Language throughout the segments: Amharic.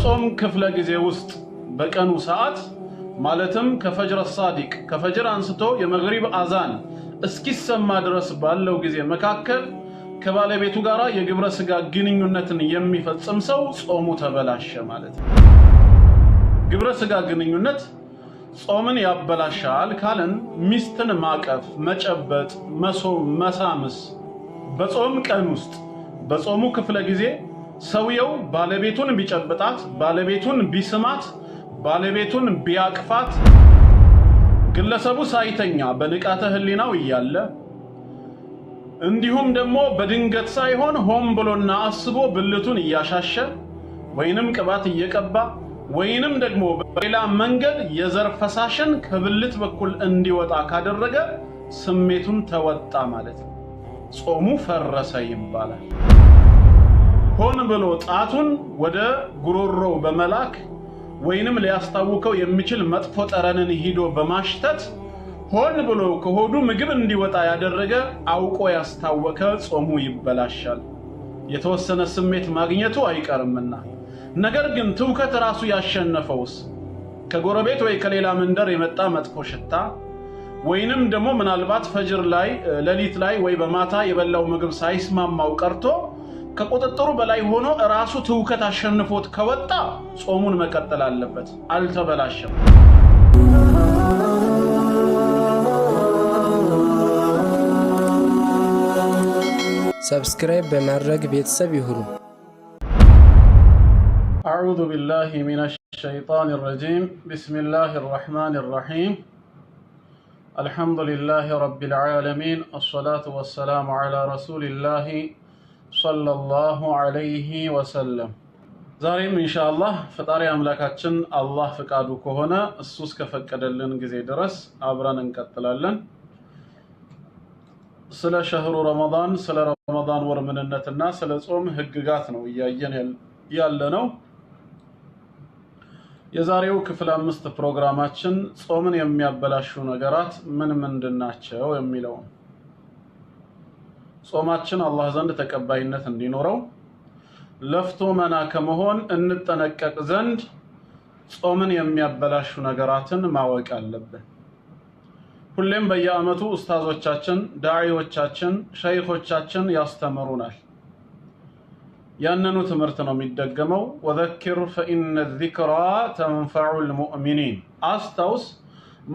በጾም ክፍለ ጊዜ ውስጥ በቀኑ ሰዓት ማለትም ከፈጅር ሳዲቅ ከፈጅር አንስቶ የመግሪብ አዛን እስኪሰማ ድረስ ባለው ጊዜ መካከል ከባለቤቱ ጋር የግብረ ስጋ ግንኙነትን የሚፈጽም ሰው ጾሙ ተበላሸ ማለት ነው። ግብረ ስጋ ግንኙነት ጾምን ያበላሻል ካለን ሚስትን ማቀፍ፣ መጨበጥ፣ መሶም፣ መሳምስ በጾም ቀን ውስጥ በጾሙ ክፍለ ጊዜ ሰውየው ባለቤቱን ቢጨብጣት፣ ባለቤቱን ቢስማት፣ ባለቤቱን ቢያቅፋት ግለሰቡ ሳይተኛ በንቃተ ህሊናው እያለ እንዲሁም ደግሞ በድንገት ሳይሆን ሆን ብሎና አስቦ ብልቱን እያሻሸ ወይንም ቅባት እየቀባ ወይንም ደግሞ በሌላ መንገድ የዘር ፈሳሽን ከብልት በኩል እንዲወጣ ካደረገ ስሜቱን ተወጣ ማለት ነው። ጾሙ ፈረሰ ይባላል። ሆን ብሎ ጣቱን ወደ ጉሮሮው በመላክ ወይንም ሊያስታውከው የሚችል መጥፎ ጠረንን ሂዶ በማሽተት ሆን ብሎ ከሆዱ ምግብ እንዲወጣ ያደረገ አውቆ ያስታወከ ጾሙ ይበላሻል። የተወሰነ ስሜት ማግኘቱ አይቀርምና ነገር ግን ትውከት ራሱ ያሸነፈውስ ከጎረቤት ወይ ከሌላ መንደር የመጣ መጥፎ ሽታ ወይንም ደግሞ ምናልባት ፈጅር ላይ ሌሊት ላይ ወይ በማታ የበላው ምግብ ሳይስማማው ቀርቶ ከቁጥጥሩ በላይ ሆኖ ራሱ ትውከት አሸንፎት ከወጣ ጾሙን መቀጠል አለበት፣ አልተበላሸም። ሰብስክራይብ በማድረግ ቤተሰብ ይሁኑ። أعوذ بالله من الشيطان الرجيم بسم الله الرحمن الرحيم الحمد لله رب العالمين الصلاة والسلام على رسول الله صلى الله عليه وسلم ዛሬም ኢንሻአላህ ፈጣሪ አምላካችን አላህ ፍቃዱ ከሆነ እሱ እስከፈቀደልን ጊዜ ድረስ አብረን እንቀጥላለን። ስለ ሸህሩ ረመዳን ስለ ረመዳን ወር ምንነትና ስለ ጾም ህግጋት ነው እያየን ያለነው። የዛሬው ክፍል 5 ፕሮግራማችን ጾምን የሚያበላሹ ነገራት ምን ምንድናቸው የሚለው ጾማችን አላህ ዘንድ ተቀባይነት እንዲኖረው ለፍቶ መና ከመሆን እንጠነቀቅ ዘንድ ጾምን የሚያበላሹ ነገራትን ማወቅ አለብን። ሁሌም በየአመቱ ኡስታዞቻችን፣ ዳዒዎቻችን፣ ሸይኾቻችን ያስተምሩናል። ያንኑ ትምህርት ነው የሚደገመው። ወዘክር ፈኢነ ዚክራ ተንፈዑል ሙእሚኒን፣ አስታውስ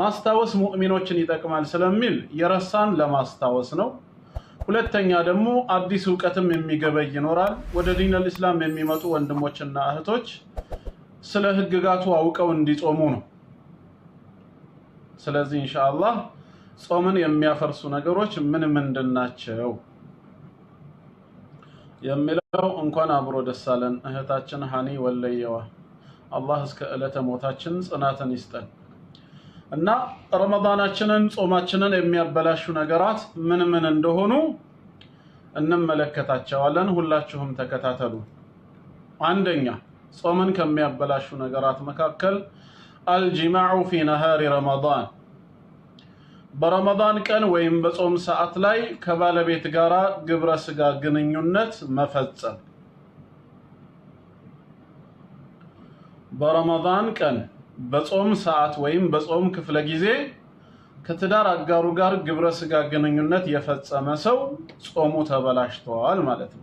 ማስታወስ ሙእሚኖችን ይጠቅማል ስለሚል የረሳን ለማስታወስ ነው። ሁለተኛ ደግሞ አዲስ ዕውቀትም የሚገበይ ይኖራል። ወደ ዲነል ኢስላም የሚመጡ ወንድሞችና እህቶች ስለ ህግጋቱ አውቀው እንዲጾሙ ነው። ስለዚህ ኢንሻአላህ ጾምን የሚያፈርሱ ነገሮች ምን ምንድናቸው የሚለው እንኳን አብሮ ደሳለን እህታችን ሃኒ ወለየዋ አላህ እስከ ዕለተ ሞታችን ጽናትን ይስጠን። እና ረመዳናችንን ጾማችንን የሚያበላሹ ነገራት ምን ምን እንደሆኑ እንመለከታቸዋለን። ሁላችሁም ተከታተሉ። አንደኛ ጾምን ከሚያበላሹ ነገራት መካከል አልጂማዑ ፊ ነሃሪ ረመዳን፣ በረመዳን ቀን ወይም በጾም ሰዓት ላይ ከባለቤት ጋራ ግብረ ስጋ ግንኙነት መፈጸም። በረመዳን ቀን በጾም ሰዓት ወይም በጾም ክፍለ ጊዜ ከትዳር አጋሩ ጋር ግብረ ስጋ ግንኙነት የፈጸመ ሰው ጾሙ ተበላሽቷል ማለት ነው።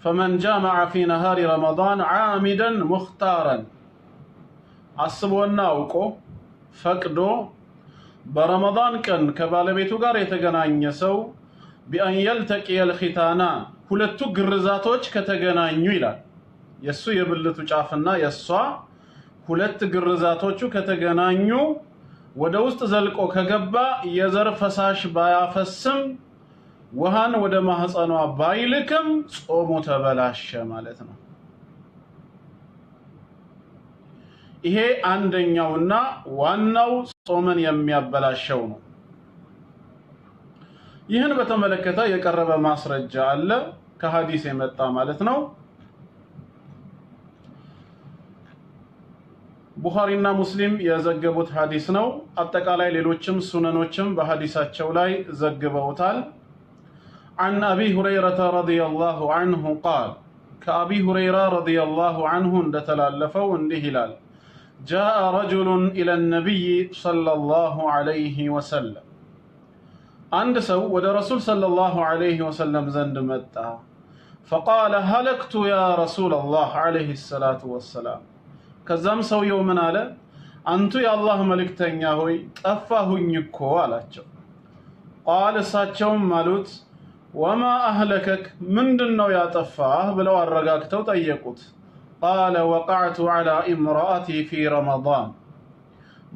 فمن جامع في نهار رمضان عامدا مختارا، አስቦና አውቆ ፈቅዶ በረመዳን ቀን ከባለቤቱ ጋር የተገናኘ ሰው ቢአን يلتقي الختانان፣ ሁለቱ ግርዛቶች ከተገናኙ ይላል። የሱ የብልቱ ጫፍና የሷ ሁለት ግርዛቶቹ ከተገናኙ ወደ ውስጥ ዘልቆ ከገባ የዘር ፈሳሽ ባያፈስም ውሃን ወደ ማህፀኗ ባይልክም ጾሙ ተበላሸ ማለት ነው። ይሄ አንደኛውና ዋናው ጾምን የሚያበላሸው ነው። ይህን በተመለከተ የቀረበ ማስረጃ አለ ከሐዲስ የመጣ ማለት ነው። ቡኻሪና ሙስሊም የዘገቡት ሐዲስ ነው። አጠቃላይ ሌሎችም ሱነኖችም በሐዲሳቸው ላይ ዘግበውታል። عن أبي هريرة رضي الله عنه قال ከአቢ ሁረይራ ረዲየላሁ ዐንሁ እንደተላለፈው እንዲህ ይላል جاء رجل إلى النبي صلى الله عليه وسلم عند سو ود رسول صلى الله عليه وسلم زند متى فقال هلكت يا رسول الله عليه الصلاة والسلام كزام سو يوم على أنت يا الله ملكتنيا هوي طفاهኝ እኮ አላቸው قال እሳቸውም አሉት وما أهلكك ምንድነው ያጠፋህ ብለው አረጋግተው ጠየቁት قال وقعت على امرأتي في رمضان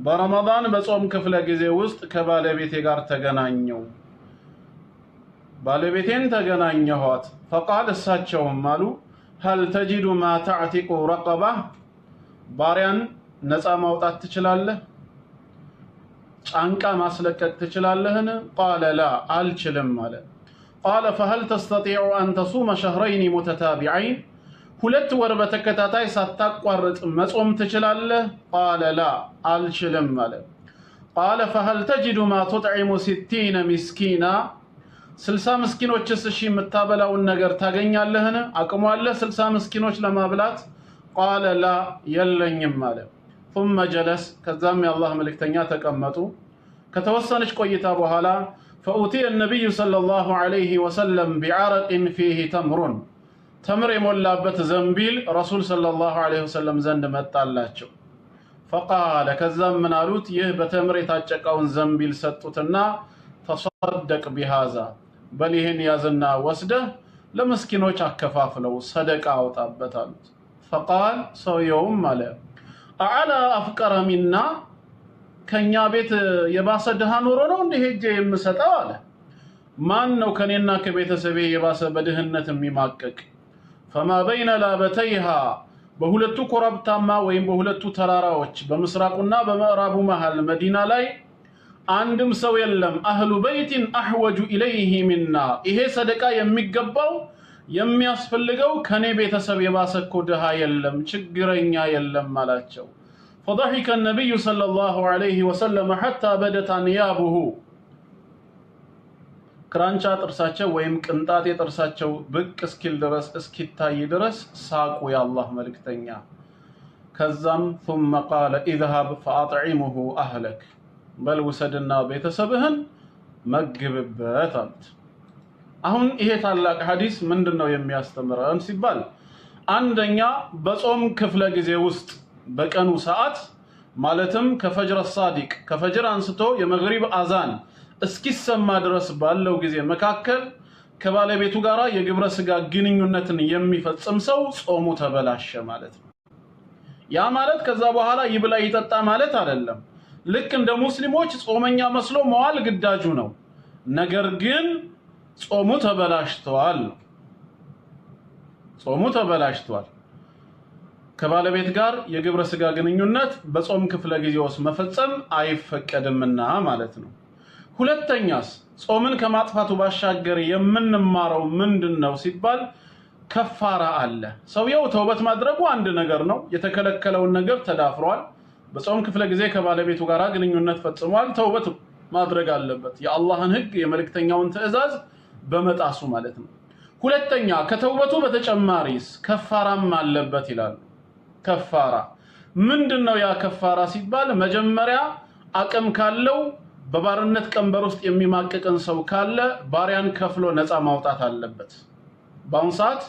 برمضان بصوم ክፍለ ጊዜ ውስጥ ከባለቤቴ ጋር ተገናኘው ባለቤቴን ተገናኘኋት فقال እሳቸውም አሉ هل تجد ما تعتق رقبة ባሪያን ነፃ ማውጣት ትችላለህ ጫንቃ ማስለቀቅ ትችላለህን قال لا አልችልም አለ قال فهل تستطيع أن تصوم شهرين متتابعين ሁለት ወር በተከታታይ ሳታቋርጥ መጾም ትችላለህ قال لا አልችልም አለ قال فهل تجد ما تطعم 60 مسكينا 60 ምስኪኖችስ እሺ የምታበላውን ነገር ታገኛለህን አቅሙ አለ 60 ምስኪኖች ለማብላት قال لا የለኝም አለ ثم جلس ከዛም የአላህ መልእክተኛ ተቀመጡ ከተወሰነች ቆይታ በኋላ فأتي النبي صلى الله عليه وسلم بعرق فيه تمر تمر يمولابت زنبيل رسول صلى الله عليه وسلم زند متالاچو فقال كزام من قالوت يه بتمر يتاچقاون زنبيل سطوتنا تصدق بهذا بل يهن يازنا وسده لمسكينوچ አከፋፍለው صدقه አውጣበት አሉት فقال ሰውየውም አለ اعلى افقر منا ከኛ ቤት የባሰ ድሃ ኖሮ ነው እንደ ሄጄ የምሰጠው አለ ማን ነው ከኔና ከቤተሰቤ የባሰ በድህነት የሚማቀቅ فما بين لابتيها በሁለቱ ኮረብታማ ወይም በሁለቱ ተራራዎች በምስራቁና በምዕራቡ መሃል መዲና ላይ አንድም ሰው የለም አህሉ በይቲን አህወጁ ኢለይሂ ሚና ይሄ ሰደቃ የሚገባው የሚያስፈልገው ከኔ ቤተሰብ የባሰ እኮ ድሃ የለም ችግረኛ የለም አላቸው فضحك النبي صلى الله عليه وسلم حتى بدت انيابه ክራንቻ ጥርሳቸው ወይም ቅንጣት የጥርሳቸው ብቅ እስኪል ድረስ እስኪታይ ድረስ ሳቁ ያላህ መልእክተኛ ከዛም ثم قال اذهب فاطعمه اهلك በል ወሰድና ቤተሰብህን መግብበት አሉት አሁን ይሄ ታላቅ ሐዲስ ምንድነው የሚያስተምረን ሲባል አንደኛ በጾም ክፍለ ጊዜ ውስጥ በቀኑ ሰዓት ማለትም ከፈጅር الصادق ከፈጅር አንስቶ የመግሪብ አዛን እስኪሰማ ድረስ ባለው ጊዜ መካከል ከባለቤቱ ጋራ የግብረ ስጋ ግንኙነትን የሚፈጽም ሰው ጾሙ ተበላሸ ማለት ነው ያ ማለት ከዛ በኋላ ይብላ ይጠጣ ማለት አይደለም ልክ እንደ ሙስሊሞች ጾመኛ መስሎ መዋል ግዳጁ ነው ነገር ግን ጾሙ ተበላሽቷል ጾሙ ተበላሽቷል ከባለቤት ጋር የግብረ ስጋ ግንኙነት በጾም ክፍለ ጊዜ ውስጥ መፈጸም አይፈቀድምና ማለት ነው ሁለተኛስ ጾምን ከማጥፋቱ ባሻገር የምንማረው ምንድነው ሲባል ከፋራ አለ ሰውየው ተውበት ማድረጉ አንድ ነገር ነው የተከለከለውን ነገር ተዳፍሯል በጾም ክፍለ ጊዜ ከባለቤቱ ጋር ግንኙነት ፈጽሟል ተውበት ማድረግ አለበት የአላህን ህግ የመልእክተኛውን ትእዛዝ በመጣሱ ማለት ነው ሁለተኛ ከተውበቱ በተጨማሪስ ከፋራም አለበት ይላል ከፋራ ምንድነው ያ ከፋራ ሲባል መጀመሪያ አቅም ካለው በባርነት ቀንበር ውስጥ የሚማቀቅን ሰው ካለ ባሪያን ከፍሎ ነፃ ማውጣት አለበት ባንሳት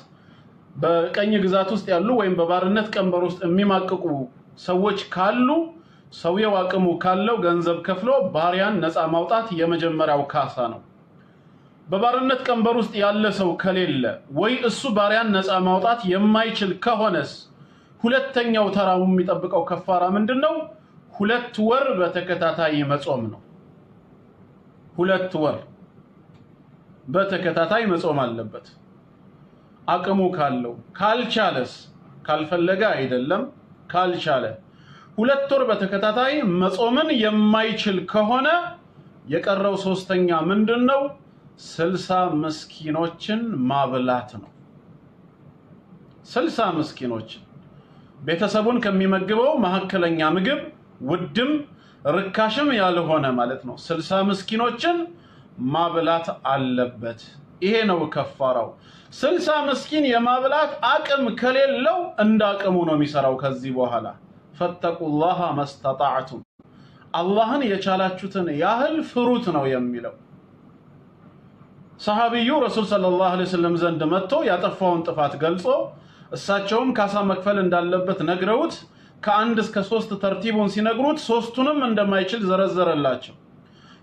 በቀኝ ግዛት ውስጥ ያሉ ወይም በባርነት ቀንበር ውስጥ የሚማቀቁ ሰዎች ካሉ ሰውየው አቅሙ ካለው ገንዘብ ከፍሎ ባሪያን ነፃ ማውጣት የመጀመሪያው ካሳ ነው በባርነት ቀንበር ውስጥ ያለ ሰው ከሌለ ወይ እሱ ባሪያን ነፃ ማውጣት የማይችል ከሆነስ ሁለተኛው ተራው የሚጠብቀው ከፋራ ምንድነው 2 ወር በተከታታይ መጾም ነው 2 ወር በተከታታይ መጾም አለበት አቅሙ ካለው ካልቻለስ ካልፈለገ አይደለም ካልቻለ 2 ወር በተከታታይ መጾምን የማይችል ከሆነ የቀረው ሶስተኛ ምንድነው 60 ምስኪኖችን ማብላት ነው 60 ምስኪኖችን ቤተሰቡን ከሚመግበው ማህከለኛ ምግብ ውድም ርካሽም ያልሆነ ማለት ነው 60 ምስኪኖችን ማብላት አለበት ይሄ ነው ከፋራው 60 ምስኪን የማብላት አቅም ከሌለው እንዳቅሙ ነው የሚሰራው ከዚህ በኋላ ፈተቁላህ ማስተጣዕቱም አላህን የቻላችሁትን ያህል ፍሩት ነው የሚለው ሰሃቢዩ ረሱል ሰለላሁ ዐለይሂ ወሰለም ዘንድ መጥቶ ያጠፋውን ጥፋት ገልጾ እሳቸውም ካሳ መክፈል እንዳለበት ነግረውት ከ1 እስከ 3 ተርቲቡን ሲነግሩት ሶስቱንም እንደማይችል ዘረዘረላቸው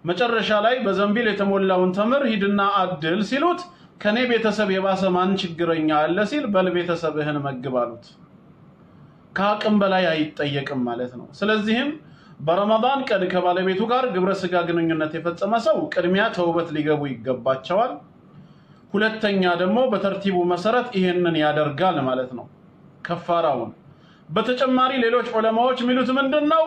መጨረሻ ላይ በዘንቢል የተሞላውን ተምር ሂድና አድል ሲሉት ከኔ ቤተሰብ የባሰ ማን ችግረኛ አለ ሲል በል ቤተሰብህን መግባሉት ከአቅም በላይ አይጠየቅም ማለት ነው ስለዚህም በረመዳን ቀን ከባለቤቱ ጋር ግብረ ስጋ ግንኙነት የፈጸመ ሰው ቅድሚያ ተውበት ሊገቡ ይገባቸዋል ሁለተኛ ደግሞ በተርቲቡ መሰረት ይሄንን ያደርጋል ማለት ነው ከፋራውን በተጨማሪ ሌሎች ዑለማዎች ሚሉት ምንድነው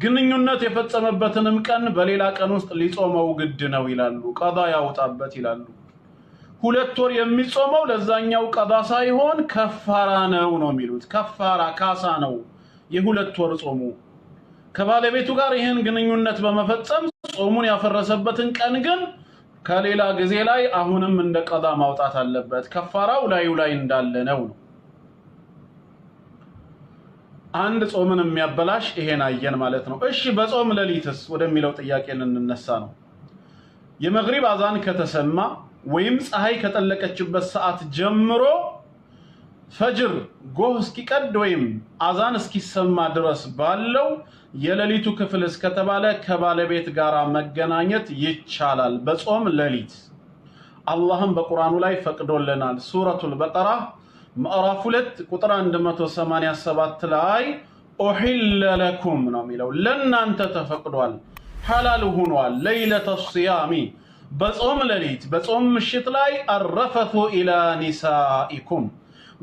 ግንኙነት የፈጸመበትንም ቀን በሌላ ቀን ውስጥ ሊጾመው ግድ ነው ይላሉ ቀዳ ያውጣበት ይላሉ ሁለት ወር የሚጾመው ለዛኛው ቀዳ ሳይሆን ከፋራ ነው የሚሉት ከፋራ ካሳ ነው የሁለት ወር ጾሙ ከባለቤቱ ጋር ይሄን ግንኙነት በመፈጸም ጾሙን ያፈረሰበትን ቀን ግን ከሌላ ጊዜ ላይ አሁንም እንደ ቀዳ ማውጣት አለበት ከፋራው ላይ እንዳለ ነው አንድ ጾምን የሚያበላሽ ይሄን አየን ማለት ነው እሺ በጾም ሌሊትስ ወደሚለው ጥያቄ እንነሳ ነው የመግሪብ አዛን ከተሰማ ወይም ፀሐይ ከጠለቀችበት ሰዓት ጀምሮ ፈጅር ጎህ እስኪቀድ ወይም አዛን እስኪሰማ ድረስ ባለው የሌሊቱ ክፍል እስከተባለ ከባለቤት ጋር መገናኘት ይቻላል በጾም ሌሊት አላህም በቁርአኑ ላይ ፈቅዶልናል ሱረቱል በቀራ ምዕራፍ 2 ቁጥር 187 ላይ ኡሂለ ለኩም ነው የሚለው ለናንተ ተፈቅዷል ሐላል ሆኗል ለይለተ ሲያሚ በጾም ሌሊት በጾም ምሽት ላይ አረፈቱ ኢላ ኒሳኢኩም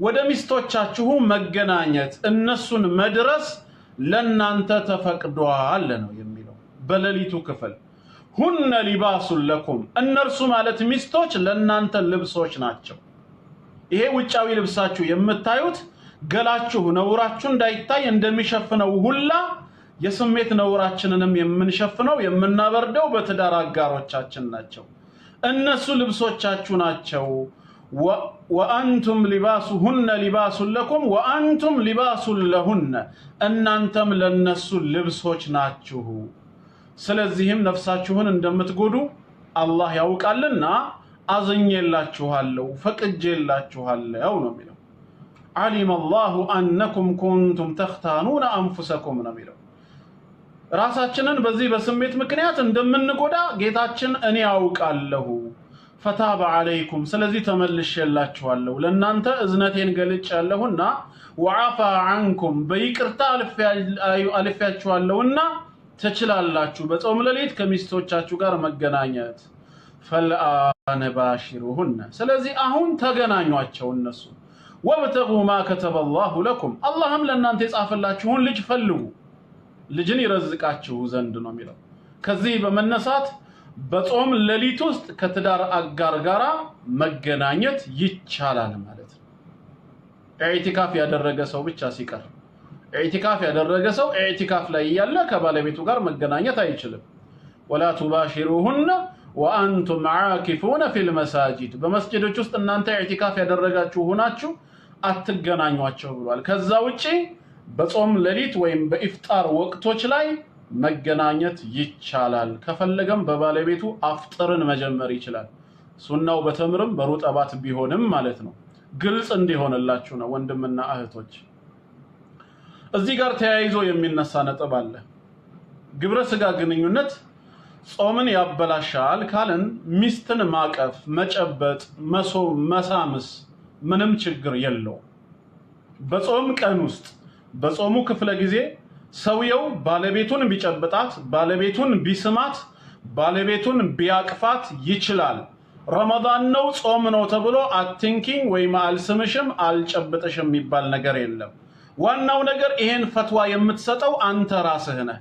ወደ ሚስቶቻችሁ መገናኘት እነሱን መድረስ ለናንተ ተፈቅዷል ነው የሚለው በሌሊቱ ክፍል ሁነ ሊባሱን ለኩም እነርሱ ማለት ሚስቶች ለናንተ ልብሶች ናቸው ይሄ ውጫዊ ልብሳችሁ የምታዩት ገላችሁ ነውራችሁ እንዳይታይ እንደሚሸፍነው ሁላ የስሜት ነውራችንንም የምንሸፍነው የምናበርደው በትዳር አጋሮቻችን ናቸው እነሱ ልብሶቻችሁ ናቸው ወአንቱም ሊባሱሁነ ሊባሱን ለኩም ወአንቱም ሊባሱን ለሁነ እናንተም ለነሱ ልብሶች ናችሁ ስለዚህም ነፍሳችሁን እንደምትጎዱ አላህ ያውቃልና አዘኘላችኋለሁ ፈቅጄላችኋለሁ ነው የሚለው علم الله أنكم كنتم تختانون أنفسكم ነው የሚለው ራሳችንን በዚህ በስሜት ምክንያት እንደምንጎዳ ጌታችን እኔ ያውቃለሁ فتاب عليكم ስለዚህ ተመልሼላችኋለሁ ለናንተ እዝነቴን ገልጫለሁና وعفى عنكم በይቅርታ አልፌያችኋለሁና ተችላላችሁ በጾም ሌሊት ከሚስቶቻችሁ ጋር መገናኘት فالآن باشروهن ስለዚህ አሁን ተገናኟቸው እነሱ وابتغوا ما كتب الله لكم اللهم ለናንተ የጻፈላችሁን ልጅ ፈልጉ ልጅን ይረዝቃችሁ ዘንድ ነው የሚለው ከዚህ በመነሳት በጾም ሌሊት ውስጥ ከትዳር አጋር ጋራ መገናኘት ይቻላል ማለት ነው ኢዕቲካፍ ያደረገ ሰው ብቻ ሲቀር ኢዕቲካፍ ያደረገ ሰው ኢዕቲካፍ ላይ ያለ ከባለቤቱ ጋር መገናኘት አይችልም ولا تباشروهن وانتم عاكفون في المساجد በመስጊዶች ውስጥ እናንተ ኢዕቲካፍ ያደረጋችሁ ሆናችሁ አትገናኙአቸው ብሏል ከዛ ውጪ በጾም ሌሊት ወይም በኢፍጣር ወቅቶች ላይ መገናኘት ይቻላል ከፈለገም በባለቤቱ አፍጥርን መጀመር ይችላል ሱናው በተምርም በሩጠባት ቢሆንም ማለት ነው ግልጽ እንዲሆንላችሁ ነው ወንድምና እህቶች እዚህ ጋር ተያይዞ የሚነሳ ነጥብ አለ ግብረ ስጋ ግንኙነት ጾምን ያበላሻል ካለን ሚስትን ማቀፍ መጨበጥ መሳምስ ምንም ችግር የለው በጾም ቀን ውስጥ በጾሙ ክፍለ ጊዜ ሰውየው ባለቤቱን ቢጨብጣት ባለቤቱን ቢስማት ባለቤቱን ቢያቅፋት ይችላል ረመዳን ነው ጾም ነው ተብሎ አትንኪኝ ወይ ማልስምሽም አልጨብጥሽም የሚባል ነገር የለም ዋናው ነገር ይሄን ፈትዋ የምትሰጠው አንተ ራስህ ነህ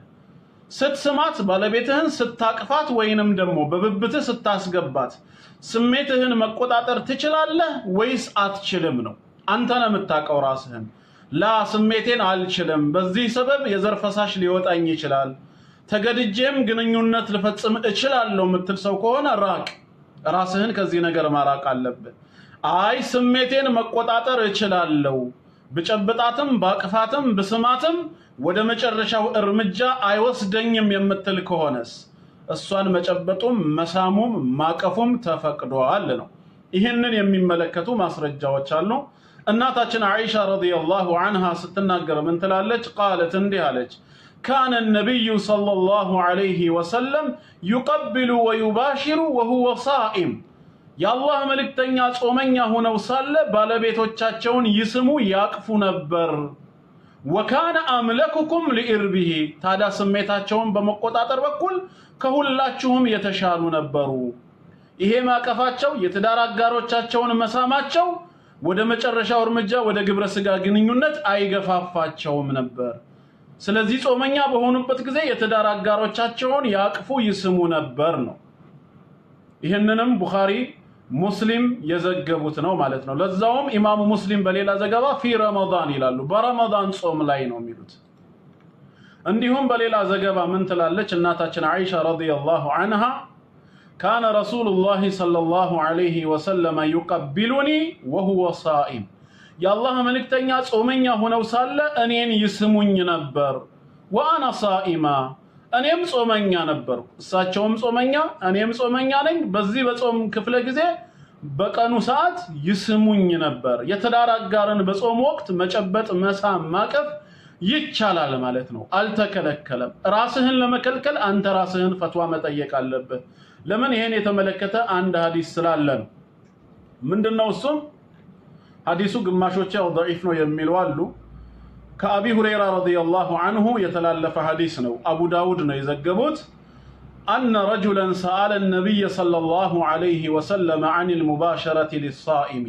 ስትስማት ባለቤትህን ስታቅፋት ወይንም ደግሞ በብብትህ ስታስገባት ስሜትህን መቆጣጠር ትችላለህ ወይስ አትችልም ነው አንተ ነህ የምታቀው ራስህን ላ ስሜቴን አልችልም በዚህ ሰበብ የዘር ፈሳሽ ሊወጣኝ ይችላል ተገድጄም ግንኙነት ልፈጽም እችላለሁ የምትል ሰው ከሆነ ራስህን ከዚህ ነገር ማራቅ አለብህ። አይ ስሜቴን መቆጣጠር እችላለሁ፣ ብጨብጣትም ባቅፋትም ብስማትም ወደ መጨረሻው እርምጃ አይወስደኝም የምትል ከሆነስ እሷን መጨበጡም መሳሙም ማቀፉም ተፈቅዷል ነው። ይህንን የሚመለከቱ ማስረጃዎች አሉ። እናታችን አይሻ ረዲየላሁ ዐንሃ ስትናገር ምን ትላለች? ቃለት እንዲህ አለች፣ ካነ ነቢዩ ሰለላሁ ዐለይሂ ወሰለም ዩቀብሉ ወዩባሽሩ ወሁወ ሳኢም። የአላህ መልእክተኛ ጾመኛ ሆነው ሳለ ባለቤቶቻቸውን ይስሙ ያቅፉ ነበር። ወካነ አምለኩኩም ሊኢርቢሂ፣ ታዲያ ስሜታቸውን በመቆጣጠር በኩል ከሁላችሁም የተሻሉ ነበሩ። ይሄ ማቀፋቸው የትዳር አጋሮቻቸውን መሳማቸው ወደ መጨረሻው እርምጃ ወደ ግብረ ስጋ ግንኙነት አይገፋፋቸውም ነበር። ስለዚህ ጾመኛ በሆኑበት ጊዜ የትዳር አጋሮቻቸውን ያቅፉ ይስሙ ነበር ነው። ይህንንም ቡኻሪ ሙስሊም የዘገቡት ነው ማለት ነው። ለዛውም ኢማሙ ሙስሊም በሌላ ዘገባ ፊ ረመዳን ይላሉ፣ በረመዳን ጾም ላይ ነው የሚሉት። እንዲሁም በሌላ ዘገባ ምን ትላለች እናታችን አይሻ ረዲየላሁ ዐንሃ፣ ካነ ረሱሉላሂ ሰለላሁ ዐለይሂ ወሰለም ዩቀቢሉኒ ወሁወ ሳኢም፣ የአላህ መልእክተኛ ጾመኛ ሆነው ሳለ እኔን ይስሙኝ ነበር። ወአና ሳኢማ፣ እኔም ጾመኛ ነበርኩ፣ እሳቸውም ጾመኛ እኔም ጾመኛ ነኝ። በዚህ በጾም ክፍለ ጊዜ በቀኑ ሰዓት ይስሙኝ ነበር። የትዳር አጋርን በጾም ወቅት መጨበጥ፣ መሳም፣ ማቀፍ ይቻላል ማለት ነው፣ አልተከለከለም። ራስህን ለመከልከል አንተ ራስህን ፈትዋ መጠየቅ አለብህ። ለምን? ይሄን የተመለከተ አንድ ሐዲስ ስላለ ነው። ምንድነው እሱም? ሐዲሱ ግማሾች ያው ضعيف ነው የሚሉ አሉ። ከአቢ ሁረይራ ረዲየላሁ ዐንሁ የተላለፈ ሐዲስ ነው። አቡ ዳውድ ነው የዘገቡት። أن رجلا سأل النبي صلى الله عليه وسلم عن المباشرة للصائم،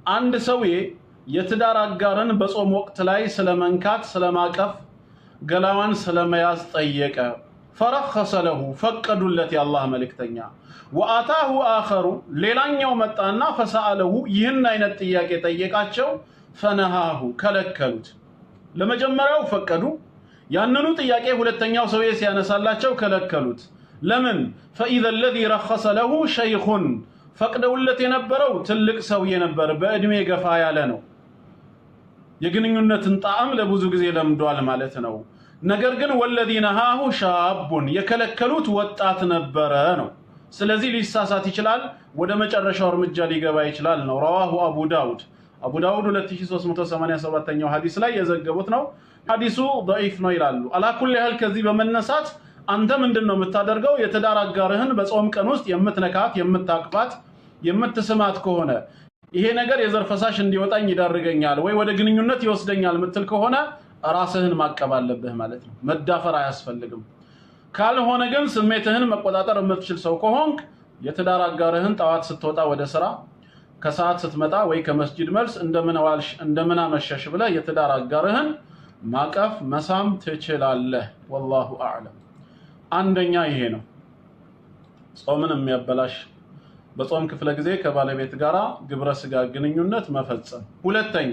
عند سوي የትዳር አጋርን በጾም ወቅት ላይ ስለመንካት ስለማቀፍ ገላዋን ስለመያዝ ጠየቀ። ፈረኸሰ ለሁ፣ ፈቀዱለት የአላህ መልእክተኛ። ወአታሁ አኸሩ፣ ሌላኛው መጣና ፈሰአለሁ፣ ይህን አይነት ጥያቄ ጠየቃቸው። ፈነሃሁ፣ ከለከሉት። ለመጀመሪያው ፈቀዱ፣ ያንኑ ጥያቄ ሁለተኛው ሰውዬ ሲያነሳላቸው ከለከሉት። ለምን? ፈኢዘ الذي رخص له شيخ፣ ፈቅደውለት የነበረው ትልቅ ሰውዬ ነበር፣ በእድሜ ገፋ ያለ ነው። የግንኙነትን ጣዕም ለብዙ ጊዜ ለምዷል ማለት ነው። ነገር ግን ወለዚ ነሃሁ ሻቡን፣ የከለከሉት ወጣት ነበረ ነው። ስለዚህ ሊሳሳት ይችላል፣ ወደ መጨረሻው እርምጃ ሊገባ ይችላል ነው። ረዋሁ አቡ ዳውድ 2387ኛው ሐዲስ ላይ የዘገቡት ነው። ሐዲሱ ضعيف ነው ይላሉ። አላኩል ያህል ከዚህ በመነሳት አንተ ምንድነው የምታደርገው? የትዳር አጋርህን በጾም ቀን ውስጥ የምትነካት፣ የምታቅፋት፣ የምትስማት ከሆነ ይሄ ነገር የዘር ፈሳሽ እንዲወጣኝ ይዳርገኛል ወይ ወደ ግንኙነት ይወስደኛል ምትል ከሆነ ራስህን ማቀብ አለብህ ማለት ነው። መዳፈር አያስፈልግም። ካልሆነ ግን ስሜትህን መቆጣጠር የምትችል ሰው ከሆንክ የትዳር አጋርህን ጠዋት ስትወጣ ወደ ስራ፣ ከሰዓት ስትመጣ ወይ ከመስጂድ መልስ እንደምን ዋልሽ እንደምን አመሸሽ ብለህ የትዳር አጋርህን ማቀፍ መሳም ትችላለህ። ወላሁ አዕለም። አንደኛ ይሄ ነው ጾምን የሚያበላሽ በጾም ክፍለ ጊዜ ከባለቤት ጋራ ግብረ ስጋ ግንኙነት መፈጸም። ሁለተኛ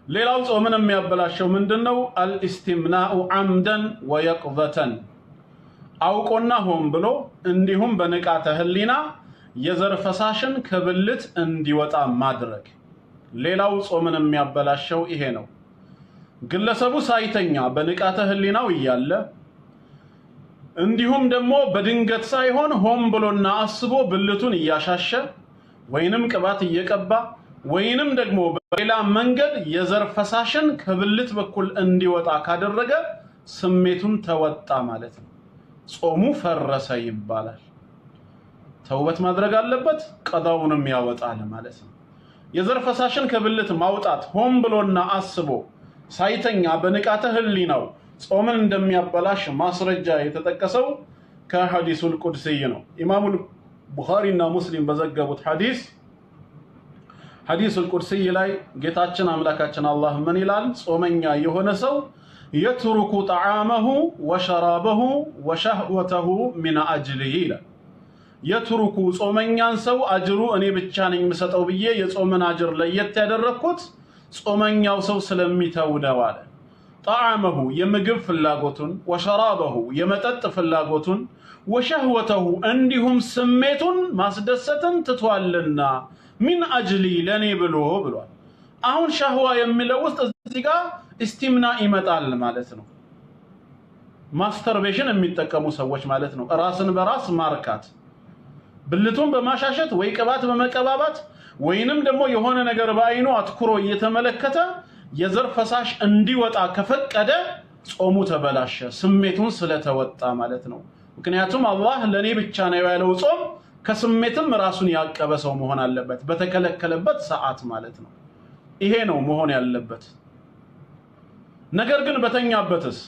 ሌላው ጾምን የሚያበላሸው ምንድነው? አልኢስቲምናኡ ዐምደን ወየቅዘተን፣ አውቆና ሆን ብሎ እንዲሁም በንቃተ ህሊና የዘር ፈሳሽን ከብልት እንዲወጣ ማድረግ። ሌላው ጾምን የሚያበላሸው ይሄ ነው። ግለሰቡ ሳይተኛ በንቃተ ህሊናው እያለ እንዲሁም ደግሞ በድንገት ሳይሆን ሆን ብሎና አስቦ ብልቱን እያሻሸ ወይንም ቅባት እየቀባ ወይንም ደግሞ በሌላ መንገድ የዘር ፈሳሽን ከብልት በኩል እንዲወጣ ካደረገ ስሜቱን ተወጣ ማለት ነው። ጾሙ ፈረሰ ይባላል። ተውበት ማድረግ አለበት፣ ቀዳውንም ያወጣል ማለት ነው። የዘር ፈሳሽን ከብልት ማውጣት ሆን ብሎና አስቦ ሳይተኛ በንቃተ ህሊናው ጾምን እንደሚያበላሽ ማስረጃ የተጠቀሰው ከሐዲሱል ቁድሲይ ነው። ኢማሙ ቡኻሪና ሙስሊም በዘገቡት ሐዲሱል ቁድሲይ ላይ ጌታችን አምላካችን አላህ ምን ይላል? ጾመኛ የሆነ ሰው የትሩኩ ጣዓመሁ ወሸራበሁ ወሸህወተሁ ሚን አጅሊሂ ይላል። የትሩኩ ጾመኛን ሰው አጅሩ እኔ ብቻ ነኝ የምሰጠው ብዬ የጾምን አጅር ለየት ያደረኩት ጾመኛው ሰው ስለሚተውደው አለ። ጣዓመሁ የምግብ ፍላጎቱን፣ ወሸራበሁ የመጠጥ ፍላጎቱን፣ ወሸህወተሁ እንዲሁም ስሜቱን ማስደሰትን ትቷልና ሚን አጅሊ ለኔ ብሎ ብሏል። አሁን ሸህዋ የሚለው ውስጥ እዚህ ጋር እስቲምና ይመጣል ማለት ነው። ማስተርቤሽን የሚጠቀሙ ሰዎች ማለት ነው። ራስን በራስ ማርካት ብልቱን በማሻሸት ወይ ቅባት በመቀባባት ወይንም ደግሞ የሆነ ነገር በአይኑ አትኩሮ እየተመለከተ የዘር ፈሳሽ እንዲወጣ ከፈቀደ ጾሙ ተበላሸ፣ ስሜቱን ስለተወጣ ማለት ነው። ምክንያቱም አላህ ለኔ ብቻ ነው ያለው ጾም ከስሜትም ራሱን ያቀበ ሰው መሆን አለበት፣ በተከለከለበት ሰዓት ማለት ነው። ይሄ ነው መሆን ያለበት። ነገር ግን በተኛበትስ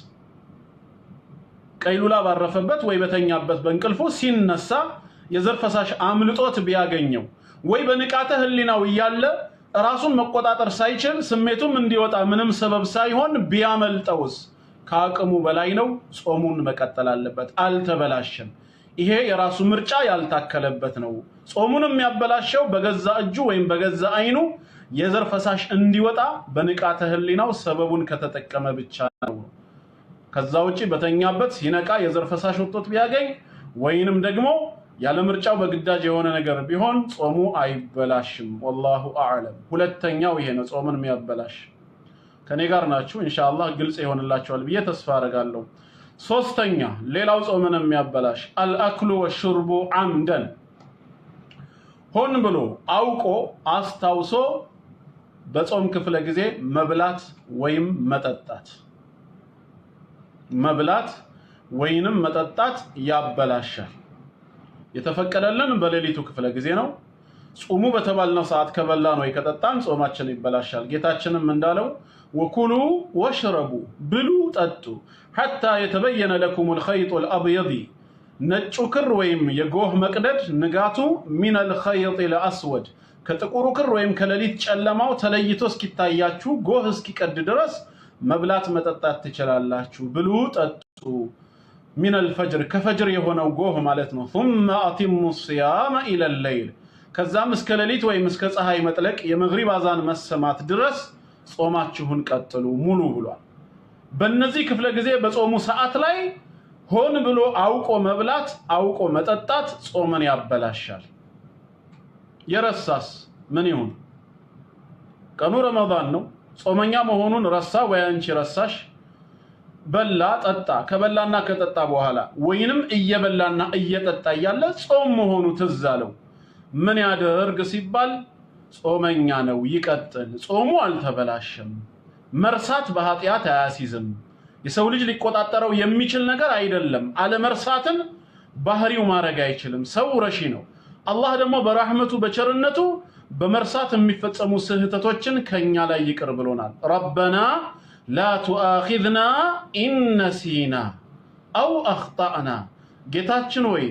ቀይሉላ ባረፈበት ወይ በተኛበት በእንቅልፉ ሲነሳ የዘር ፈሳሽ አምልጦት ቢያገኘው ወይ በንቃተ ህሊናው እያለ ራሱን መቆጣጠር ሳይችል ስሜቱም እንዲወጣ ምንም ሰበብ ሳይሆን ቢያመልጠውስ ከአቅሙ በላይ ነው፣ ጾሙን መቀጠል አለበት። አልተበላሸም። ይሄ የራሱ ምርጫ ያልታከለበት ነው። ጾሙን የሚያበላሸው በገዛ እጁ ወይም በገዛ አይኑ የዘር ፈሳሽ እንዲወጣ በንቃተ ህሊናው ሰበቡን ከተጠቀመ ብቻ ነው። ከዛ ውጪ በተኛበት ሲነቃ የዘር ፈሳሽ ወጥቶት ቢያገኝ ወይንም ደግሞ ያለ ምርጫው በግዳጅ የሆነ ነገር ቢሆን ጾሙ አይበላሽም። ወላሁ አዕለም። ሁለተኛው ይሄ ነው ጾምን የሚያበላሽ። ከኔ ጋር ናችሁ? ኢንሻአላህ ግልጽ ይሆንላችኋል ብዬ ተስፋ አደርጋለሁ። ሶስተኛ ሌላው ጾምን የሚያበላሽ አልአክሉ ወሽርቡ አምደን፣ ሆን ብሎ አውቆ አስታውሶ በጾም ክፍለ ጊዜ መብላት ወይም መጠጣት፣ መብላት ወይንም መጠጣት ያበላሻል። የተፈቀደልን በሌሊቱ ክፍለ ጊዜ ነው። ጾሙ በተባልነው ሰዓት ከበላን ወይ ከጠጣን ጾማችን ይበላሻል። ጌታችንም እንዳለው ወኩሉ ወሽረቡ ብሉ ጠጡ حتى يتبين لكم الخيط الأبيض ነጩ ክር ወይም የጎህ መቅደድ ንጋቱ من الخيط الأسود ከጥቁሩ ክር ወይም ከሌሊት ጨለማው ተለይቶ እስኪታያችሁ ጎህ እስኪቀድ ድረስ መብላት መጠጣት ትችላላችሁ። ብሉ ጠጡ من الفجر ከፈጅር የሆነው ጎህ ማለት ነው። ثم أتموا الصيام إلى الليل ከዛም እስከ ሌሊት ወይም እስከ ፀሐይ መጥለቅ የመግሪብ አዛን መሰማት ድረስ ጾማችሁን ቀጥሉ ሙሉ ብሏል። በእነዚህ ክፍለ ጊዜ በጾሙ ሰዓት ላይ ሆን ብሎ አውቆ መብላት አውቆ መጠጣት ጾምን ያበላሻል። የረሳስ ምን ይሁን? ቀኑ ረመዳን ነው፣ ጾመኛ መሆኑን ረሳ ወይ አንቺ ረሳሽ? በላ ጠጣ። ከበላና ከጠጣ በኋላ ወይንም እየበላና እየጠጣ ያለ ጾም መሆኑ ትዝ አለው። ምን ያደርግ ሲባል ጾመኛ ነው፣ ይቀጥል። ጾሙ አልተበላሸም። መርሳት በኃጢአት አያሲዝም። የሰው ልጅ ሊቆጣጠረው የሚችል ነገር አይደለም። አለመርሳትን ባህሪው ማድረግ አይችልም። ሰው ረሺ ነው። አላህ ደግሞ በረህመቱ በቸርነቱ በመርሳት የሚፈጸሙ ስህተቶችን ከኛ ላይ ይቅር ብሎናል። ረበና ላ ቱአኺዝና ኢን ነሲና አው አኽጣእና፣ ጌታችን ወይ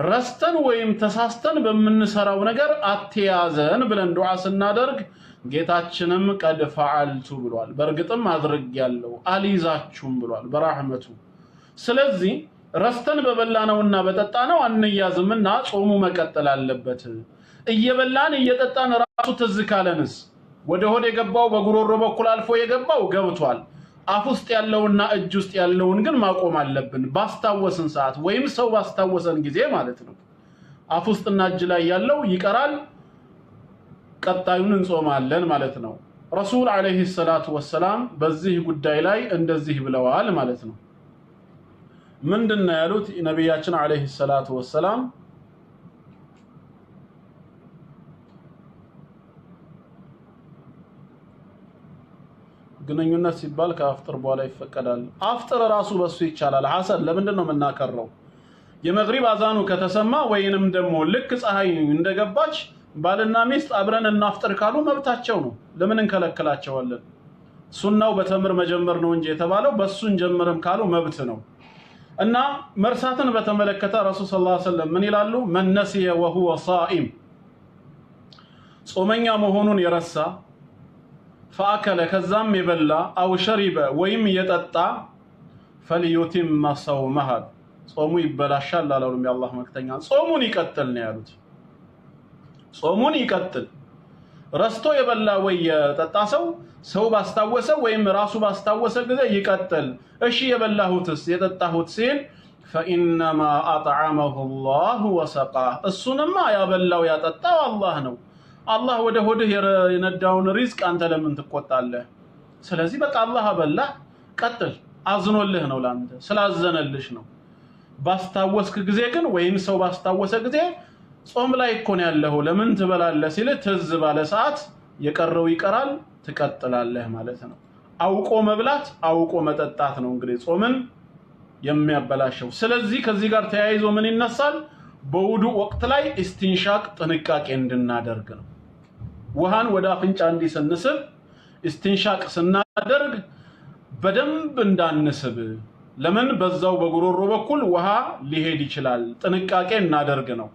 ረስተን ወይም ተሳስተን በምንሰራው ነገር አትያዘን ብለን ዱዓ ስናደርግ ጌታችንም ቀድ ፈዓልቱ ብሏል። በእርግጥም አድርጌያለሁ አልይዛችሁም ብሏል በረህመቱ። ስለዚህ ረስተን በበላነውና በጠጣነው አንያዝምና ጾሙ መቀጠል አለበት። እየበላን እየጠጣን ራሱ ትዝ ካለንስ ወደ ሆድ የገባው በጉሮሮ በኩል አልፎ የገባው ገብቷል። አፍ ውስጥ ያለውና እጅ ውስጥ ያለውን ግን ማቆም አለብን ባስታወስን ሰዓት ወይም ሰው ባስታወሰን ጊዜ ማለት ነው። አፍ ውስጥና እጅ ላይ ያለው ይቀራል፣ ቀጣዩን እንጾማለን ማለት ነው። ረሱል አለይሂ ሰላቱ ወሰላም በዚህ ጉዳይ ላይ እንደዚህ ብለዋል ማለት ነው። ምንድነው ያሉት ነብያችን አለይሂ ሰላቱ ወሰላም? ግንኙነት ሲባል ከአፍጥር በኋላ ይፈቀዳል። አፍጥር ራሱ በሱ ይቻላል። ሐሰን ለምንድን ነው የምናከረው? የመግሪብ አዛኑ ከተሰማ ወይንም ደግሞ ልክ ፀሐይ እንደገባች ባልና ሚስት አብረን እናፍጥር ካሉ መብታቸው ነው። ለምን እንከለክላቸዋለን? ሱናው በተምር መጀመር ነው እንጂ የተባለው በሱን ጀምርም ካሉ መብት ነው። እና መርሳትን በተመለከተ ረሱል ሰለላሁ ዐለይሂ ወሰለም ምን ይላሉ? መን ነሲየ ወሁወ ሷኢም፣ ጾመኛ መሆኑን የረሳ ፈአከለ ከዛም የበላ አው ሸሪበ ወይም የጠጣ ፈልዩቲም ሰውመሁ፣ ጾሙ ይበላሻል አላሉም የአላህ መልእክተኛ። ጾሙን ይቀጥል ነው ያሉት። ጾሙን ይቀጥል። ረስቶ የበላ ወይ የጠጣ ሰው ባስታወሰ ወይም ራሱ ባስታወሰ ጊዜ ይቀጥል። እሺ የበላሁትስ የጠጣሁት ሲል فإنما أطعمه الله وسقاه እሱንማ ያበላው ያጠጣው አላህ ነው አላህ ወደ ሆድህ የነዳውን ሪዝቅ አንተ ለምን ትቆጣለህ ስለዚህ በቃ አላህ አበላህ ቀጥል አዝኖልህ ነው ላንተ ስላዘነልሽ ነው ባስታወስክ ጊዜ ግን ወይም ሰው ባስታወሰ ጊዜ ጾም ላይ እኮ ነው ያለው ለምን ትበላለህ ሲል ትዝ ባለ ሰዓት የቀረው ይቀራል ትቀጥላለህ ማለት ነው አውቆ መብላት አውቆ መጠጣት ነው እንግዲህ ጾምን የሚያበላሸው ስለዚህ ከዚህ ጋር ተያይዞ ምን ይነሳል በውዱእ ወቅት ላይ ኢስቲንሻቅ ጥንቃቄ እንድናደርግ ነው ውሃን ወደ አፍንጫ እንዲሰንስብ ኢስቲንሻቅ ስናደርግ በደንብ እንዳንስብ ለምን በዛው በጉሮሮ በኩል ውሃ ሊሄድ ይችላል ጥንቃቄ እናደርግ ነው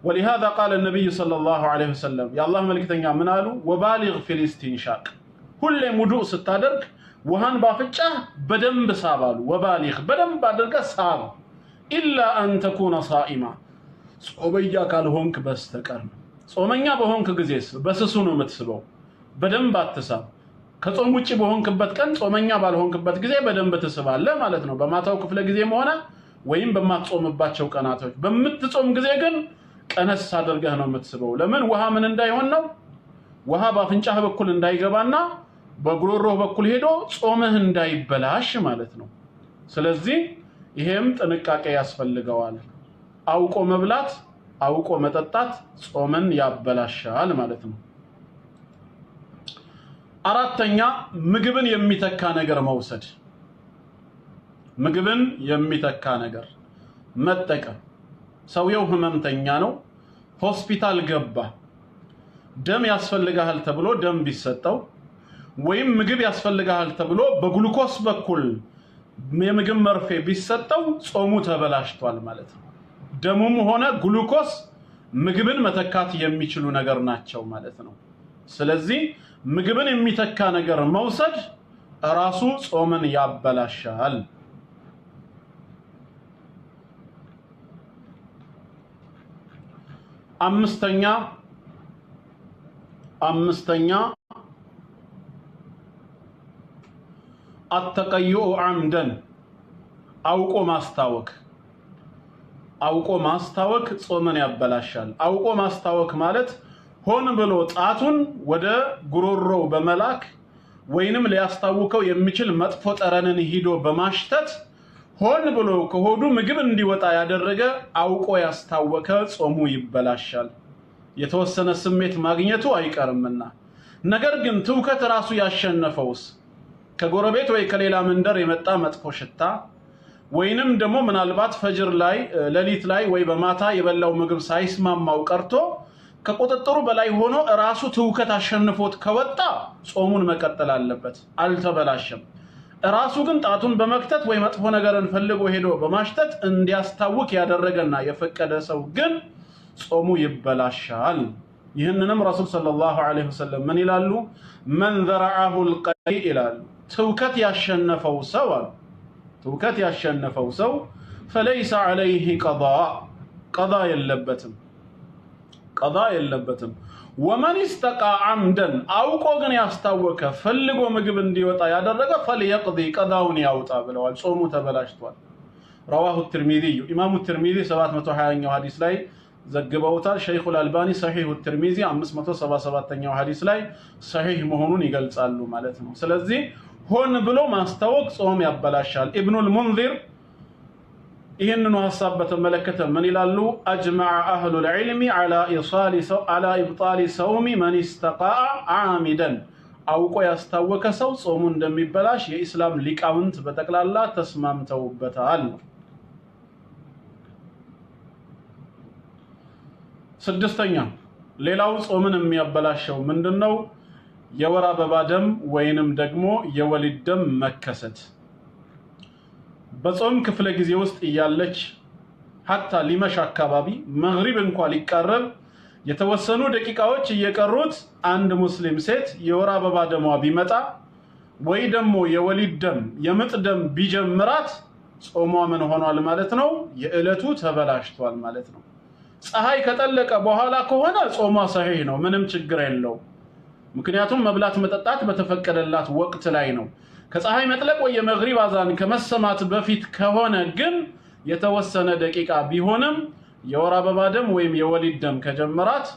ولهذا قال النبي صلى الله عليه وسلم يا الله ملكتኛ ምን አሉ وبالغ في الاستنشاق ሁሌ ውዱእ ስታደርግ ውሃን ባፍጫ በደንብ ሳባሉ وبالغ በደንብ አድርገ ሳብ الا ان تكون صائما ጾመኛ ካልሆንክ በስተቀር ጾመኛ በሆንክ ጊዜስ በስሱ ነው የምትስበው በደንብ አትሳብ ከጾም ውጪ በሆንክበት ቀን ጾመኛ ባልሆንክበት ጊዜ በደንብ ትስባለህ ማለት ነው በማታው ክፍለ ጊዜም ሆነ ወይም በማትጾምባቸው ቀናቶች በምትጾም ጊዜ ግን ቀነስ አድርገህ ነው የምትስበው ለምን ውሃ ምን እንዳይሆን ነው ውሃ ባፍንጫህ በኩል እንዳይገባና በጉሮሮህ በኩል ሄዶ ጾምህ እንዳይበላሽ ማለት ነው ስለዚህ ይሄም ጥንቃቄ ያስፈልገዋል አውቆ መብላት አውቆ መጠጣት ጾምን ያበላሻል ማለት ነው አራተኛ ምግብን የሚተካ ነገር መውሰድ ምግብን የሚተካ ነገር መጠቀም ሰውየው ህመምተኛ ነው ሆስፒታል ገባ ደም ያስፈልጋል ተብሎ ደም ቢሰጠው ወይም ምግብ ያስፈልጋል ተብሎ በግሉኮስ በኩል የምግብ መርፌ ቢሰጠው ጾሙ ተበላሽቷል ማለት ነው ደሙም ሆነ ግሉኮስ ምግብን መተካት የሚችሉ ነገር ናቸው ማለት ነው ስለዚህ ምግብን የሚተካ ነገር መውሰድ ራሱ ጾምን ያበላሻል አምስተኛ التقيؤ عمدا አውቆ ማስታወክ ጾምን ያበላሻል አውቆ ማስታወክ ማለት ሆን ብሎ ጣቱን ወደ ጉሮሮ በመላክ ወይንም ሊያስታውከው የሚችል መጥፎ ጠረንን ሂዶ በማሽተት ሆን ብሎ ከሆዱ ምግብ እንዲወጣ ያደረገ አውቆ ያስታወከ ጾሙ ይበላሻል የተወሰነ ስሜት ማግኘቱ አይቀርምና ነገር ግን ትውከት ራሱ ያሸነፈውስ ከጎረቤት ወይ ከሌላ መንደር የመጣ መጥፎ ሽታ ወይንም ደግሞ ምናልባት ፈጅር ላይ ለሊት ላይ ወይ በማታ የበላው ምግብ ሳይስማማው ቀርቶ ከቁጥጥሩ በላይ ሆኖ ራሱ ትውከት አሸንፎት ከወጣ ጾሙን መቀጠል አለበት አልተበላሸም ራሱ ግን ጣቱን በመክተት ወይ መጥፎ ነገርን ፈልጎ ሄዶ በማሽተት እንዲያስታውክ ያደረገና የፈቀደ ሰው ግን ጾሙ ይበላሻል ይህንንም ረሱል ሰለላሁ ዐለይሂ ወሰለም ምን ይላሉ من ذرعه القيء ይላሉ ትውከት ያሸነፈው ሰው فليس عليه قضاء የለበትም ومن استقى عمدا አውቆ ግን ያስታወከ ፈልጎ ምግብ እንዲወጣ ያደረገ فليقضي قضاውን ያውጣ ብለዋል ጾሙ ተበላሽቷል رواه الترمذي امام الترمذي 720ኛው ሐዲስ ላይ ዘግበውታል ሸይኹ አልባኒ ሰሂህ الترمذي 577ኛው ሐዲስ ላይ ሰሂህ መሆኑን ይገልጻሉ ማለት ነው ስለዚህ ሆን ብሎ ማስታወክ ጾም ያበላሻል ኢብኑል ሙንዚር ይሄንኑ ሐሳብ በተመለከተ ምን ይላሉ اجمع اهل العلم على ابطال صوم من استقاء عامدا አውቆ ያስታወከ ሰው ጾሙ እንደሚበላሽ የኢስላም ሊቃውንት በተክላላ ተስማምተውበታል ስድስተኛ ሌላው ጾምን የሚያበላሸው ምንድነው የወር አበባ ደም ወይንም ደግሞ የወሊድ ደም መከሰት በጾም ክፍለ ጊዜ ውስጥ ያለች hatta ሊመሽ አካባቢ መግሪብ እንኳን ሊቀርብ የተወሰኑ ደቂቃዎች እየቀሩት አንድ ሙስሊም ሴት የወር አበባ ደሟ ቢመጣ ወይ ደግሞ የወሊድ ደም የምጥ ደም ቢጀምራት ጾሟ ምን ሆኗል ማለት ነው የዕለቱ ተበላሽቷል ማለት ነው ፀሐይ ከጠለቀ በኋላ ከሆነ ጾሟ ሰሂህ ነው ምንም ችግር የለውም ምክንያቱም መብላት መጠጣት በተፈቀደላት ወቅት ላይ ነው ከፀሐይ መጥለቅ ወይ የመግሪብ አዛን ከመሰማት በፊት ከሆነ ግን የተወሰነ ደቂቃ ቢሆንም የወር አበባ ደም ወይም የወሊድ ደም ከጀመራት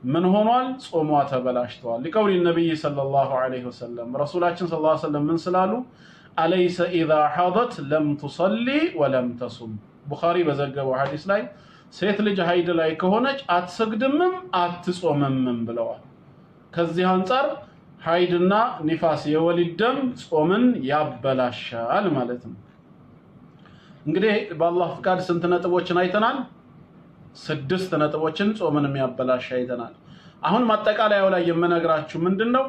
ምን ሆኗል? ጾሟ ተበላሽቷል። لقول النبي صلى الله عليه وسلم ረሱላችን صلى الله عليه وسلم ምን ስላሉ أليس إذا حاضت لم تصلي ولم تصم ቡኻሪ በዘገበው ሐዲስ ላይ ሴት ልጅ ሀይድ ላይ ከሆነች አትሰግድምም አትጾምምም ብለዋል። ከዚህ አንፃር ሀይድና ኒፋስ የወሊድ ደም ጾምን ያበላሻል ማለት ነው። እንግዲህ በአላህ ፍቃድ ስንት ነጥቦችን አይተናል? 6 ነጥቦችን ጾምን የሚያበላሽ አይተናል። አሁን ማጠቃለያው ላይ የምነግራችሁ ምንድነው?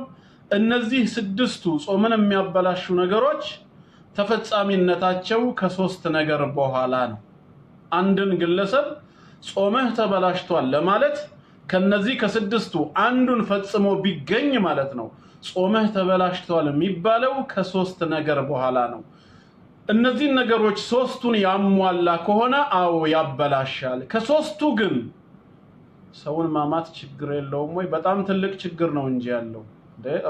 እነዚህ 6ቱ ጾምን የሚያበላሹ ነገሮች ተፈጻሚነታቸው ከ3 ነገር በኋላ ነው። አንድን ግለሰብ ጾምህ ተበላሽቷል ለማለት ከነዚህ ከ6ቱ አንዱን ፈጽሞ ቢገኝ ማለት ነው ጾምህ ተበላሽቷል የሚባለው ከ3 ነገር በኋላ ነው። እነዚህ ነገሮች 3ቱን ያሟላ ከሆነ አዎ ያበላሻል። ከ3ቱ ግን ሰውን ማማት ችግር የለውም ወይ? በጣም ትልቅ ችግር ነው እንጂ ያለው።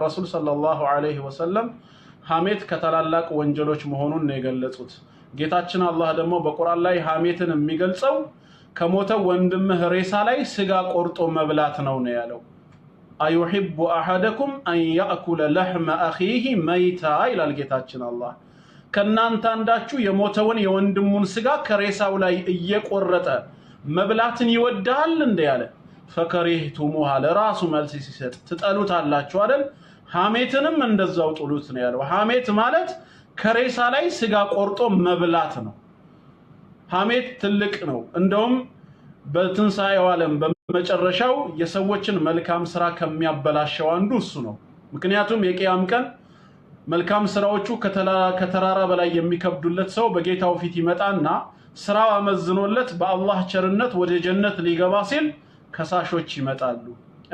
ረሱል ሰለላሁ ዐለይሂ ወሰለም ሐሜት ከታላላቅ ወንጀሎች መሆኑን ነው የገለጹት። ጌታችን አላህ ደግሞ በቁርአን ላይ ሐሜትን የሚገልጸው ከሞተ ወንድምህ ሬሳ ላይ ስጋ ቆርጦ መብላት ነው ያለው። አዩሂቡ አሐደኩም አን ያእኩለ ለሕመ አኺሂ መይታ ይላል ጌታችን አላህ። ከናንተ አንዳችሁ የሞተውን የወንድሙን ስጋ ከሬሳው ላይ እየቆረጠ መብላትን ይወዳል እንደ ያለ ፈከሪህቱሙሃ ለራሱ መልስ ሲሰጥ ትጠሉታላችሁ አይደል? ሐሜትንም እንደዛው ጥሉት ነው ያለው። ሐሜት ማለት ከሬሳ ላይ ስጋ ቆርጦ መብላት ነው። ሐሜት ትልቅ ነው። እንደውም በትንሳኤው ዓለም በመጨረሻው የሰዎችን መልካም ስራ ከሚያበላሸው አንዱ እሱ ነው። ምክንያቱም የቂያም ቀን መልካም ስራዎቹ ከተራራ በላይ የሚከብዱለት ሰው በጌታው ፊት ይመጣና ስራው አመዝኖለት በአላህ ቸርነት ወደ ጀነት ሊገባ ሲል ከሳሾች ይመጣሉ።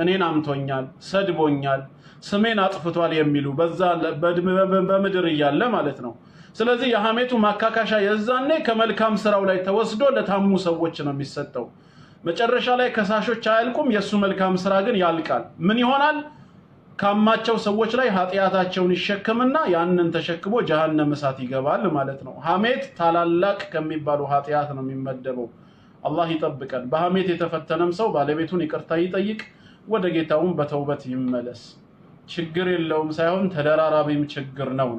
እኔን አምቶኛል፣ ሰድቦኛል፣ ስሜን አጥፍቷል የሚሉ በዛ በምድር እያለ ማለት ነው። ስለዚህ የሐሜቱ ማካካሻ የዛኔ ከመልካም ስራው ላይ ተወስዶ ለታሙ ሰዎች ነው የሚሰጠው። መጨረሻ ላይ ከሳሾች አያልቁም፣ የሱ መልካም ስራ ግን ያልቃል። ምን ይሆናል? ካማቸው ሰዎች ላይ ኃጢያታቸውን ይሸከምና ያንን ተሸክሞ ጀሃነም እሳት ይገባል ማለት ነው። ሐሜት ታላላቅ ከሚባሉ ኃጢያት ነው የሚመደበው። አላህ ይጠብቀን። በሐሜት የተፈተነም ሰው ባለቤቱን ይቅርታ ይጠይቅ፣ ወደ ጌታውም በተውበት ይመለስ። ችግር የለውም ሳይሆን ተደራራቢም ችግር ነው።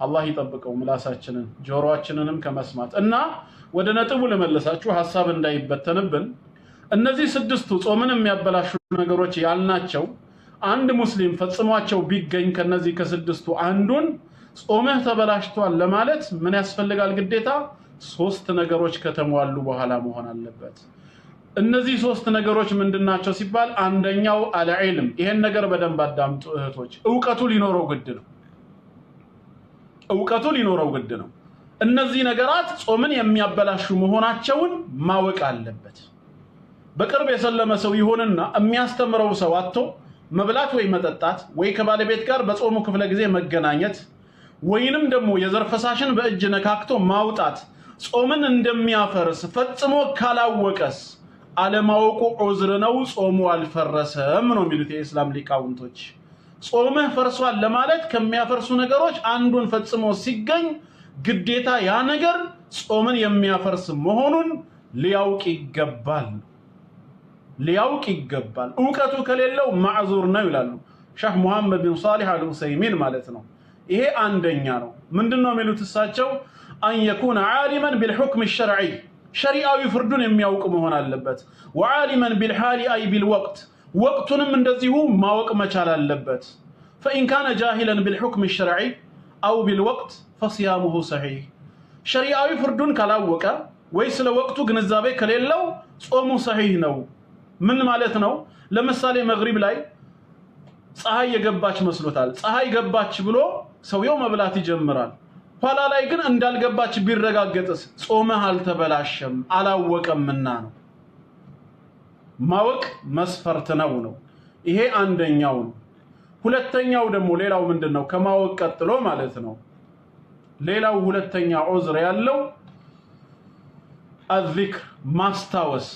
አላህ ይጠብቀው ምላሳችንን ጆሮአችንንም ከመስማት እና ወደ ነጥቡ ለመለሳችሁ ሐሳብ እንዳይበተንብን እነዚህ 6ቱ ጾምን የሚያበላሹ ነገሮች ያልናቸው አንድ ሙስሊም ፈጽሟቸው ቢገኝ ከነዚህ ከ6ቱ አንዱን ጾምህ ተበላሽቷል ለማለት ምን ያስፈልጋል? ግዴታ 3 ነገሮች ከተሟሉ በኋላ መሆን አለበት። እነዚህ 3 ነገሮች ምንድናቸው ሲባል አንደኛው አልዕልም። ይሄን ነገር በደንብ አዳምጡ እህቶች። ዕውቀቱ ሊኖረው ግድ ነው። እነዚህ ነገራት ጾምን የሚያበላሹ መሆናቸውን ማወቅ አለበት። በቅርብ የሰለመ ሰው ይሆንና የሚያስተምረው ሰው አጥቶ መብላት ወይ መጠጣት ወይ ከባለቤት ጋር በጾሙ ክፍለ ጊዜ መገናኘት ወይንም ደግሞ የዘር ፈሳሽን በእጅ ነካክቶ ማውጣት ጾምን እንደሚያፈርስ ፈጽሞ ካላወቀስ አለማወቁ ዑዝር ነው፣ ጾሙ አልፈረሰም ነው የሚሉት የኢስላም ሊቃውንቶች። ጾምህ ፈርሷል ለማለት ከሚያፈርሱ ነገሮች አንዱን ፈጽሞ ሲገኝ ግዴታ ያ ነገር ጾምን የሚያፈርስ መሆኑን ሊያውቅ ይገባል። ዕውቀቱ ከሌለው ማዕዙር ነው ይላሉ ሼህ መሐመድ ቢን ሷሊህ አልዑሰይሚን ማለት ነው። ይሄ አንደኛ ነው። ምንድነው የሚሉት እሳቸው? አን የኩነ ዓሊመን ቢልሑክም الشرعي ሸሪዓዊ ፍርዱን የሚያውቅ መሆን አለበት። ወዓሊመን ቢልሓሊ አይ ቢልወቅት ወቅቱንም እንደዚሁ ማወቅ መቻል አለበት። فإن كان جاهلا بالحكم الشرعي أو بالوقت فصيامه صحيح ሸሪዓዊ ፍርዱን ካላወቀ ወይ ስለ ወቅቱ ግንዛቤ ከሌለው ጾሙ ሰሂህ ነው። ምን ማለት ነው? ለምሳሌ መግሪብ ላይ ፀሐይ የገባች መስሎታል። ፀሐይ ገባች ብሎ ሰውየው መብላት ይጀምራል። ኋላ ላይ ግን እንዳልገባች ቢረጋገጥስ ጾምህ አልተበላሸም፣ አላወቀምና ነው። ማወቅ መስፈርት ነው። ይሄ አንደኛው ነው። ሁለተኛው ደግሞ ሌላው ምንድነው? ከማወቅ ቀጥሎ ማለት ነው ሌላው ሁለተኛ ዑዝር ያለው الذكر ማስታወስ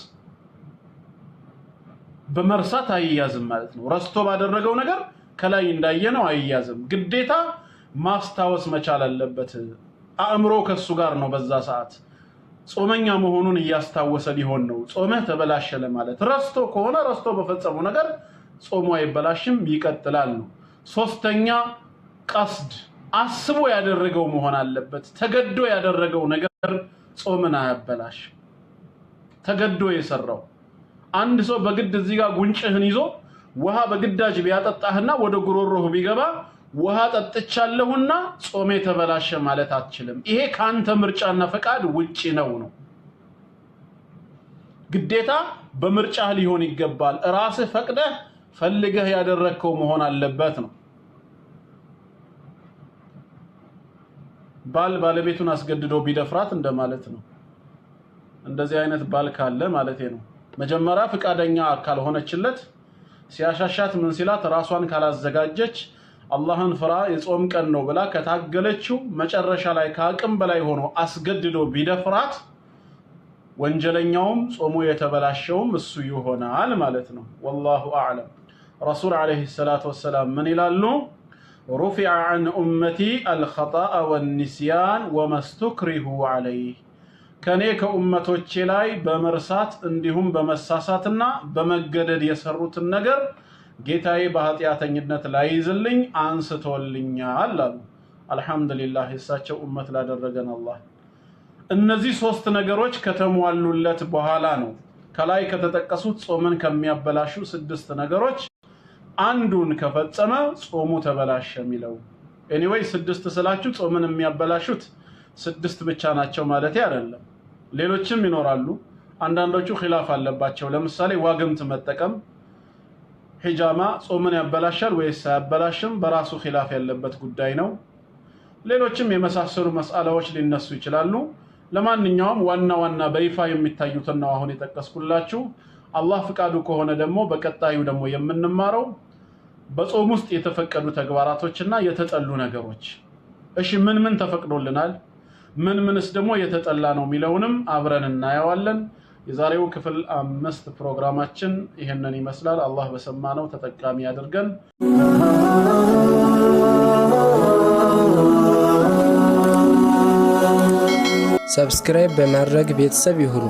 በመርሳት አይያዝም ማለት ነው። ረስቶ ባደረገው ነገር ከላይ እንዳየነው አይያዝም። ግዴታ ማስታወስ መቻል አለበት። አእምሮ ከሱ ጋር ነው በዛ ሰዓት ጾመኛ መሆኑን እያስታወሰ ሊሆን ነው ጾመህ ተበላሸ ለማለት ረስቶ ከሆነ ረስቶ በፈጸመው ነገር ጾሙ አይበላሽም ይቀጥላል ነው ሶስተኛ ቀስድ አስቦ ያደረገው መሆን አለበት ተገዶ ያደረገው ነገር ጾምን አያበላሽ ተገዶ የሰራው አንድ ሰው በግድ እዚህ ጋር ጉንጭህን ይዞ ውሃ በግዳጅ ቢያጠጣህና ወደ ጉሮሮህ ቢገባ ውሃ ጠጥቻለሁና ጾሜ ተበላሸ ማለት አትችልም ይሄ ካንተ ምርጫና ፈቃድ ውጪ ነው ግዴታ በምርጫህ ሊሆን ይገባል ራስህ ፈቅደህ ፈልገህ ያደረከው መሆን አለበት ነው ባል ባለቤቱን አስገድዶ ቢደፍራት እንደማለት ነው እንደዚህ አይነት ባል ካለ ማለት ነው መጀመሪያ ፍቃደኛ ካልሆነችለት ሲያሻሻት ምን ሲላት ራሷን ካላዘጋጀች አላህን ፍራ የጾም ቀን ነው ብላ ከታገለችው መጨረሻ ላይ ከአቅም በላይ ሆኖ አስገድዶ ቢደፍራት ወንጀለኛውም ጾሙ የተበላሸውም እሱ ይሆናል ማለት ነው والله اعلم رسول عليه الصلاه والسلام من ይላሉ رفع عن امتي الخطا والنسيان وما استكرهوا عليه ከኔ ከኡመቶቼ ላይ በመርሳት እንዲሁም በመሳሳትና በመገደድ የሰሩትን ነገር ጌታዬ በኃጢያተኝነት ላይ ይዝልኝ አንስቶልኛል አሉ አልহামዱሊላህ እሳቸው ኡመት ላደረገን አላህ እነዚህ ሶስት ነገሮች ከተሟሉለት በኋላ ነው ከላይ ከተጠቀሱት ጾምን ከሚያበላሹ 6 ነገሮች አንዱን ከፈጸመ ጾሙ ተበላሸ ሚለው anyway 6 ስላችሁ ጾምን የሚያበላሹት 6 ብቻ ናቸው ማለት አይደለም ሌሎችም ይኖራሉ አንዳንዶቹ ኺላፍ አለባቸው ለምሳሌ ዋግምት መጠቀም ሂጃማ ጾምን ያበላሻል ወይስ አያበላሽም በራሱ ኺላፍ ያለበት ጉዳይ ነው ሌሎችም የመሳሰሉ መስአላዎች ሊነሱ ይችላሉ ለማንኛውም ዋና በይፋ የሚታዩት ነው አሁን የተጠቀስኩላችሁ አላህ ፍቃዱ ከሆነ ደግሞ በቀጣዩ ደግሞ የምንማረው በጾም ውስጥ የተፈቀዱ ተግባራቶችና የተጠሉ ነገሮች እሺ ምን ተፈቅዶልናል ምንስ ደግሞ የተጠላ ነው ሚለውንም አብረን እናያዋለን የዛሬው ክፍል 5 ፕሮግራማችን ይሄንን ይመስላል አላህ በሰማነው ተጠቃሚ ያድርገን ሰብስክራይብ በማድረግ ቤተሰብ ይሁኑ